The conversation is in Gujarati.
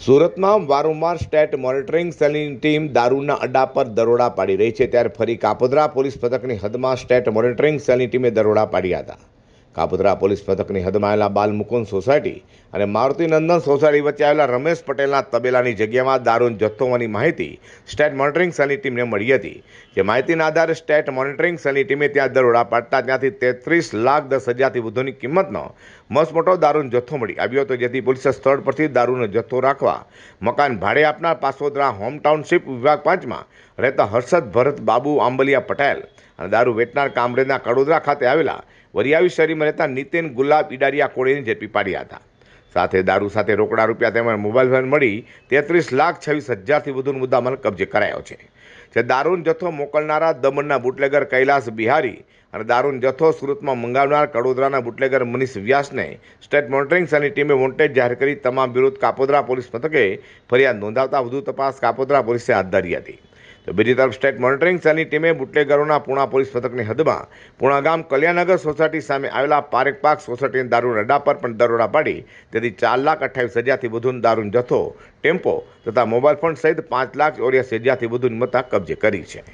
સુરતમાં વારંવાર સ્ટેટ મોનિટરિંગ સેલની ટીમ દારૂના અડ્ડા પર દરોડા પાડી રહી છે, ત્યારે ફરી કાપોદ્રા પોલીસ મથકની હદમાં સ્ટેટ મોનિટરિંગ સેલની ટીમે દરોડા પાડ્યા હતા. કાપોદ્રા પોલીસ મથકની હદમાં આવેલા બાલ મુકુંદ સોસાયટી અને મારુતિનંદન સોસાયટી વચ્ચે આવેલા રમેશ પટેલના તબેલાની જગ્યામાં દારૂનો જથ્થો હોવાની માહિતી સ્ટેટ મોનિટરિંગ સેલની ટીમને મળી હતી. જે માહિતીના આધારે સ્ટેટ મોનિટરિંગ સેલની ટીમે ત્યાં દરોડા પાડતા ત્યાંથી 33,10,000થી વધુની કિંમતનો મસમોટો દારૂનો જથ્થો મળી આવ્યો હતો, જેથી પોલીસે સ્થળ પરથી દારૂનો જથ્થો રાખવા મકાન ભાડે આપનાર પાસોદરા હોમ ટાઉનશીપ વિભાગ 5માં રહેતા હર્ષદ ભરત બાબુ આંબલિયા પટેલ અને દારૂ વેચનાર કામરેજના કડોદરા ખાતે આવેલા વરિયાવી શેરીમાં રહેતા નીતિન ગુલાબ ઈડારિયા કોળીને ઝડપી પાડ્યા હતા. સાથે દારૂ સાથે રોકડા રૂપિયા તેમજ મોબાઈલ ફોન મળી 33,26,000થી વધુનો મુદ્દામાલ કબજે કરાયો છે. જે દારૂનો જથ્થો મોકલનારા દમણના બુટલેગર કૈલાસ બિહારી અને દારૂનો જથ્થો સુરતમાં મંગાવનાર કડોદરાના બુટલેગર મનીષ વ્યાસને સ્ટેટ મોનિટરિંગ સેલની ટીમે વોન્ટેડ જાહેર કરી તમામ વિરુદ્ધ કાપોદ્રા પોલીસ મથકે ફરિયાદ નોંધાવતા વધુ તપાસ કાપોદ્રા પોલીસે હાથ ધરી હતી. તો બીજી તરફ સ્ટેટ મોનિટરિંગ સેલની ટીમે બુટલેગરોના પૂણા પોલીસ મથકની હદમાં પૂણા ગામ કલ્યાણનગર સોસાયટી સામે આવેલા પારેખ પાર્ક સોસાયટીના દારૂના અડ્ડા પર પણ દરોડા પાડી તેથી 4,28,000થી વધુનો દારૂનો જથ્થો, ટેમ્પો તથા મોબાઈલ ફોન સહિત 5,84,000થી વધુની મત્તા કબજે કરી છે.